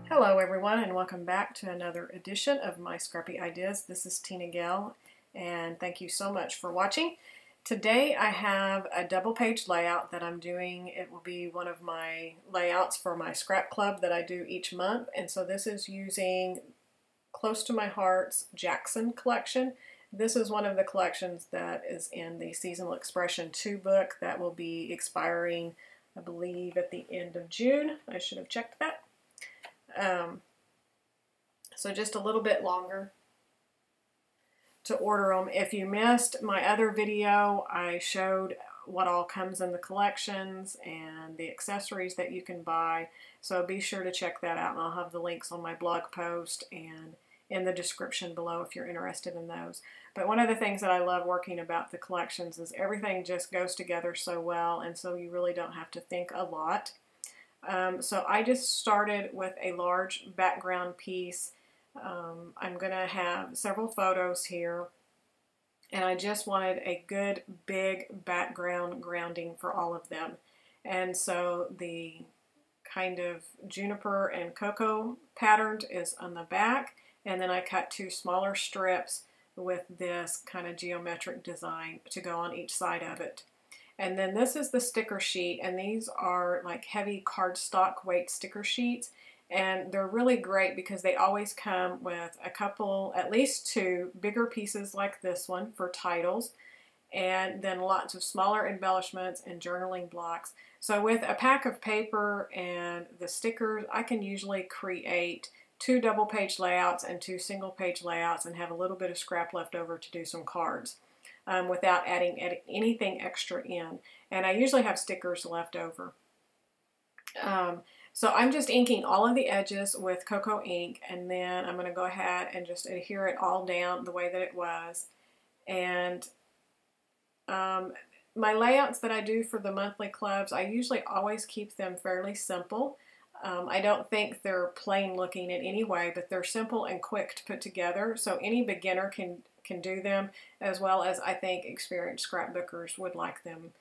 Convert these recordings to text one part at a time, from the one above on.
Hello everyone, and welcome back to another edition of My Scrappy Ideas. This is TinaGale, and thank you so much for watching. Today I have a double page layout that I'm doing. It will be one of my layouts for my scrap club that I do each month, and so this is using Close to My Heart's Jackson collection. This is one of the collections that is in the Seasonal Expression 2 book that will be expiring, I believe, at the end of June. I should have checked that. So just a little bit longer to order them. If you missed my other video, I showed what all comes in the collections and the accessories that you can buy. So be sure to check that out, and I'll have the links on my blog post and in the description below if you're interested in those. But one of the things that I love working about the collections is everything just goes together so well, and so you really don't have to think a lot. So I just started with a large background piece. I'm going to have several photos here, and I just wanted a good big background grounding for all of them. And so the kind of juniper and cocoa pattern is on the back, and then I cut two smaller strips with this kind of geometric design to go on each side of it. And then this is the sticker sheet, and these are like heavy cardstock weight sticker sheets, and they're really great because they always come with a couple, at least two bigger pieces like this one for titles, and then lots of smaller embellishments and journaling blocks. So with a pack of paper and the stickers, I can usually create two double page layouts and two single page layouts and have a little bit of scrap left over to do some cards. Without adding anything extra in. And I usually have stickers left over. So I'm just inking all of the edges with cocoa ink, and then I'm going to go ahead and just adhere it all down the way that it was. And my layouts that I do for the monthly clubs, I usually always keep them fairly simple. I don't think they're plain looking in any way, but they're simple and quick to put together, so any beginner can do them, as well as I think experienced scrapbookers would like them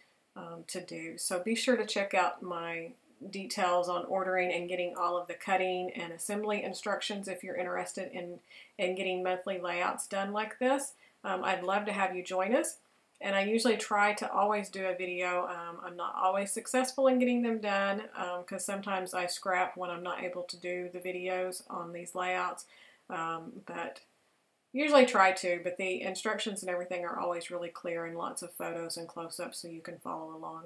to do. So be sure to check out my details on ordering and getting all of the cutting and assembly instructions if you're interested in getting monthly layouts done like this. I'd love to have you join us, and I usually try to always do a video. I'm not always successful in getting them done because sometimes I scrap when I'm not able to do the videos on these layouts, but usually try to, but the instructions and everything are always really clear and lots of photos and close-ups so you can follow along.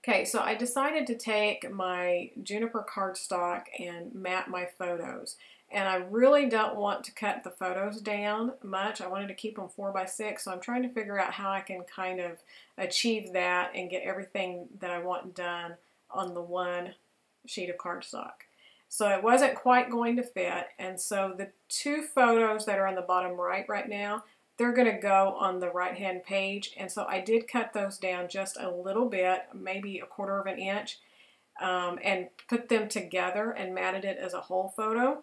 Okay, so I decided to take my juniper cardstock and mat my photos. And I really don't want to cut the photos down much. I wanted to keep them 4x6, so I'm trying to figure out how I can kind of achieve that and get everything that I want done on the one sheet of cardstock. So it wasn't quite going to fit, and so the two photos that are on the bottom right now, they're going to go on the right-hand page, and so I did cut those down just a little bit, maybe 1/4 of an inch, and put them together and matted it as a whole photo.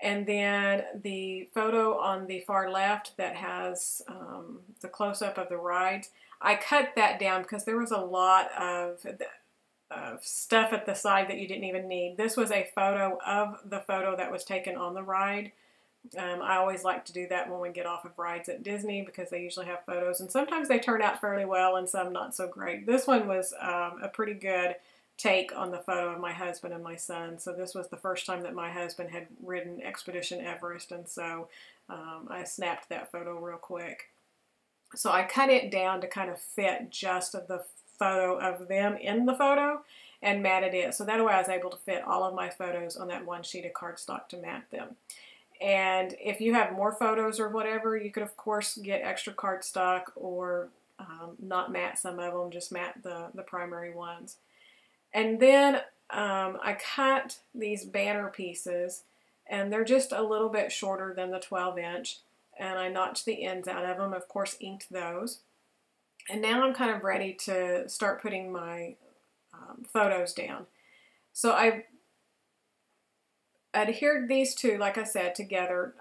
And then the photo on the far left that has the close-up of the rides, I cut that down because there was a lot of stuff at the side that you didn't even need. This was a photo of the photo that was taken on the ride. I always like to do that when we get off of rides at Disney because they usually have photos, and sometimes they turn out fairly well and some not so great. This one was a pretty good take on the photo of my husband and my son. So this was the first time that my husband had ridden Expedition Everest, and so I snapped that photo real quick. So I cut it down to kind of fit just of the photo of them in the photo and matted it. So that way I was able to fit all of my photos on that one sheet of cardstock to mat them. And if you have more photos or whatever, you could of course get extra cardstock or not mat some of them, just mat the primary ones. And then I cut these banner pieces, and they're just a little bit shorter than the 12-inch, and I notched the ends out of them, of course inked those. And now I'm kind of ready to start putting my photos down. So adhered these two, like I said, together.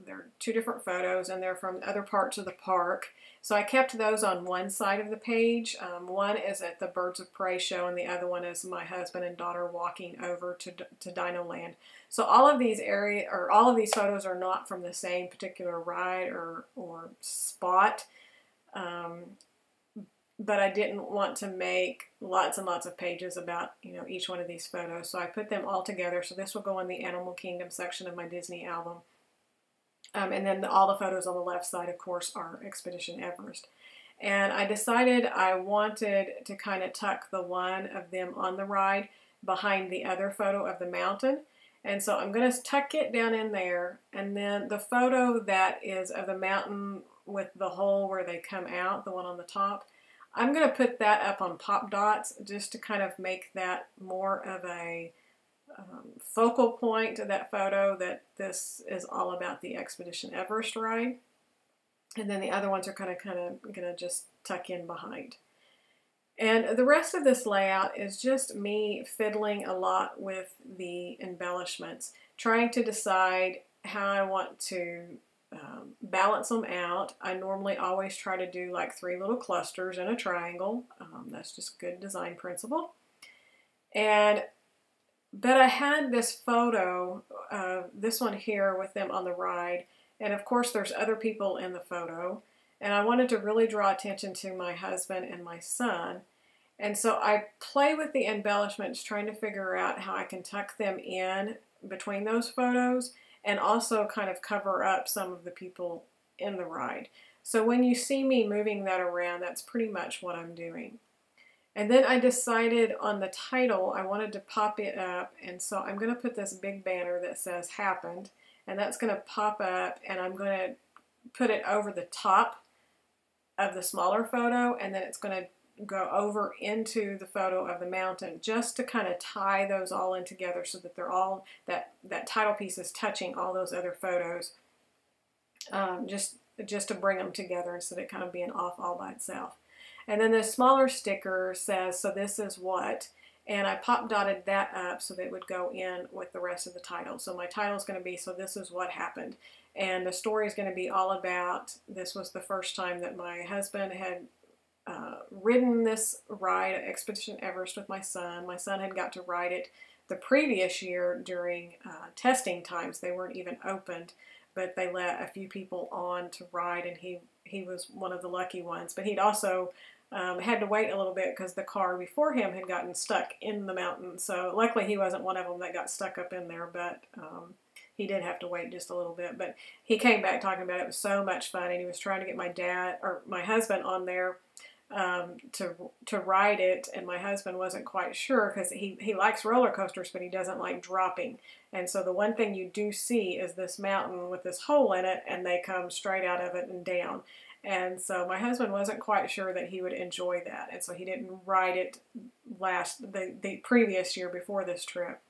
They're two different photos, and they're from other parts of the park. So I kept those on one side of the page. One is at the Birds of Prey show, and the other one is my husband and daughter walking over to Dino Land. So all of these photos are not from the same particular ride or spot. But I didn't want to make lots and lots of pages about, each one of these photos. So I put them all together. So this will go in the Animal Kingdom section of my Disney album. And then all the photos on the left side, of course, are Expedition Everest. And I decided I wanted to kind of tuck the one of them on the ride behind the other photo of the mountain. And so I'm going to tuck it down in there. And then the photo that is of the mountain with the hole where they come out, the one on the top, I'm going to put that up on pop dots just to kind of make that more of a focal point to that photo, that this is all about the Expedition Everest ride. And then the other ones are kind of going to just tuck in behind. And the rest of this layout is just me fiddling a lot with the embellishments, trying to decide how I want to balance them out. I normally always try to do like 3 little clusters in a triangle. That's just good design principle. But I had this photo, this one here with them on the ride, and of course there's other people in the photo, and I wanted to really draw attention to my husband and my son. And so I play with the embellishments, trying to figure out how I can tuck them in between those photos and also kind of cover up some of the people in the ride. So when you see me moving that around, that's pretty much what I'm doing. And then I decided on the title, I wanted to pop it up, and so I'm going to put this big banner that says Happened, and that's going to pop up, and I'm going to put it over the top of the smaller photo, and then it's going to go over into the photo of the mountain, just to kind of tie those all in together so that they're all, that title piece is touching all those other photos, just to bring them together instead of kind of being off all by itself. And then the smaller sticker says, so this is what, and I pop dotted that up so that it would go in with the rest of the title. So my title is going to be, so this is what happened. And the story is going to be all about, this was the first time that my husband had ridden this ride at Expedition Everest with my son. My son had got to ride it the previous year during testing times. They weren't even opened, but they let a few people on to ride, and he was one of the lucky ones. But he'd also had to wait a little bit because the car before him had gotten stuck in the mountain. So luckily he wasn't one of them that got stuck up in there, but he did have to wait just a little bit. But he came back talking about it was so much fun, and he was trying to get my husband on there to ride it, and my husband wasn't quite sure because he likes roller coasters, but he doesn't like dropping. And so the one thing you do see is this mountain with this hole in it, and they come straight out of it and down. And so my husband wasn't quite sure that he would enjoy that, and so he didn't ride it the previous year before this trip.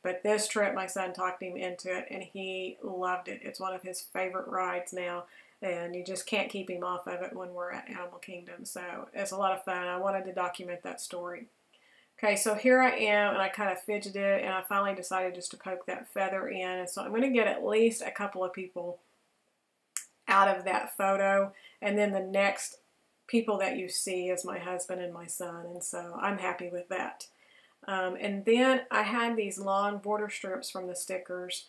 But this trip, my son talked him into it, and he loved it. It's one of his favorite rides now, and you just can't keep him off of it when we're at Animal Kingdom. So it's a lot of fun. I wanted to document that story. Okay, so here I am, and I kind of fidgeted, and I finally decided just to poke that feather in. And so I'm going to get at least a couple of people out of that photo, and then the next people that you see is my husband and my son, and so I'm happy with that. And then I had these long border strips from the stickers,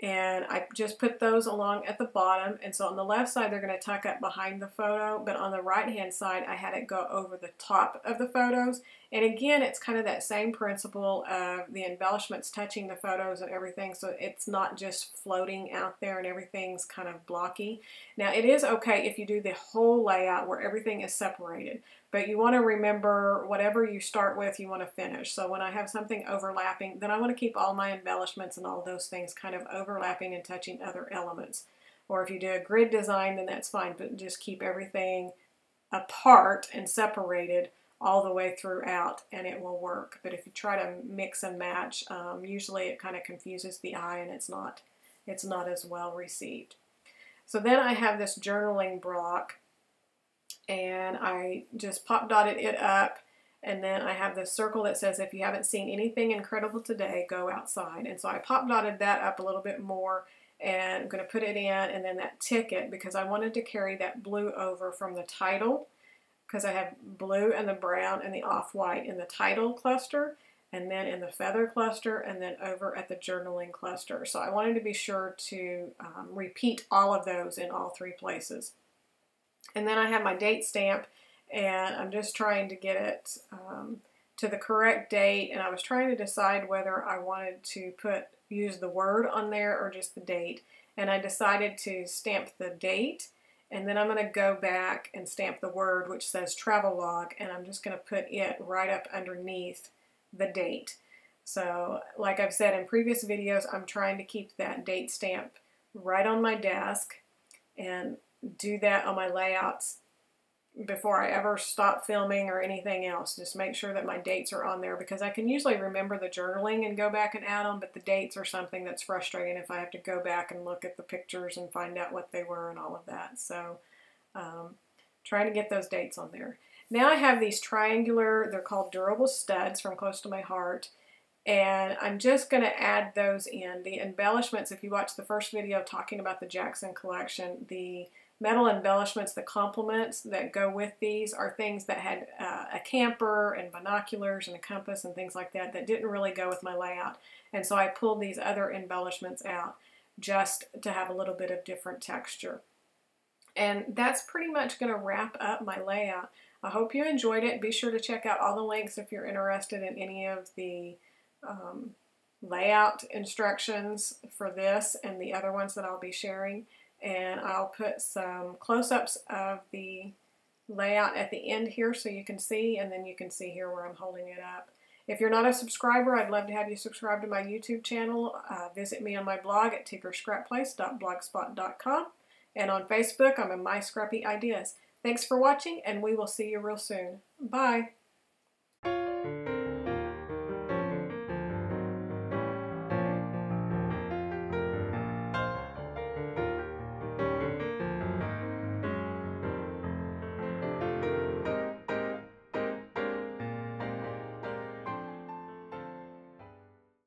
and I just put those along at the bottom. And so on the left side, they're going to tuck up behind the photo, but on the right-hand side, I had it go over the top of the photos. And again, it's kind of that same principle of the embellishments touching the photos and everything, so it's not just floating out there and everything's kind of blocky. Now, it is okay if you do the whole layout where everything is separated, but you want to remember whatever you start with, you want to finish. So when I have something overlapping, then I want to keep all my embellishments and all those things kind of overlapping and touching other elements. Or if you do a grid design, then that's fine, but just keep everything apart and separated all the way throughout, and it will work. But if you try to mix and match, usually it kind of confuses the eye, and it's not as well received. So then I have this journaling block, and I just pop dotted it up, And then I have this circle that says, if you haven't seen anything incredible today, go outside. And so I pop dotted that up a little bit more, and I'm going to put it in, and then that ticket, because I wanted to carry that blue over from the title, because I have blue and the brown and the off-white in the title cluster, and then in the feather cluster, and then over at the journaling cluster. So I wanted to be sure to repeat all of those in all three places. And then I have my date stamp, and I'm just trying to get it to the correct date, and I was trying to decide whether I wanted to use the word on there or just the date, and I decided to stamp the date, and then I'm going to go back and stamp the word, which says travel log, and I'm just going to put it right up underneath the date. So like I've said in previous videos, I'm trying to keep that date stamp right on my desk and do that on my layouts before I ever stop filming or anything else. Just make sure that my dates are on there, because I can usually remember the journaling and go back and add them, but the dates are something that's frustrating if I have to go back and look at the pictures and find out what they were and all of that. So trying to get those dates on there. Now I have these triangular, they're called durable studs from Close to My Heart, and I'm just going to add those in. The embellishments, if you watch the first video talking about the Jackson collection, the metal embellishments, the complements that go with these are things that had a camper and binoculars and a compass and things like that that didn't really go with my layout. And so I pulled these other embellishments out just to have a little bit of different texture. And that's pretty much going to wrap up my layout. I hope you enjoyed it. Be sure to check out all the links if you're interested in any of the layout instructions for this and the other ones that I'll be sharing. And I'll put some close-ups of the layout at the end here so you can see, and then you can see here where I'm holding it up. If you're not a subscriber, I'd love to have you subscribe to my YouTube channel. Visit me on my blog at tinkerscrapplace.blogspot.com, and on Facebook, I'm in My Scrappy Ideas. Thanks for watching, and we will see you real soon. Bye!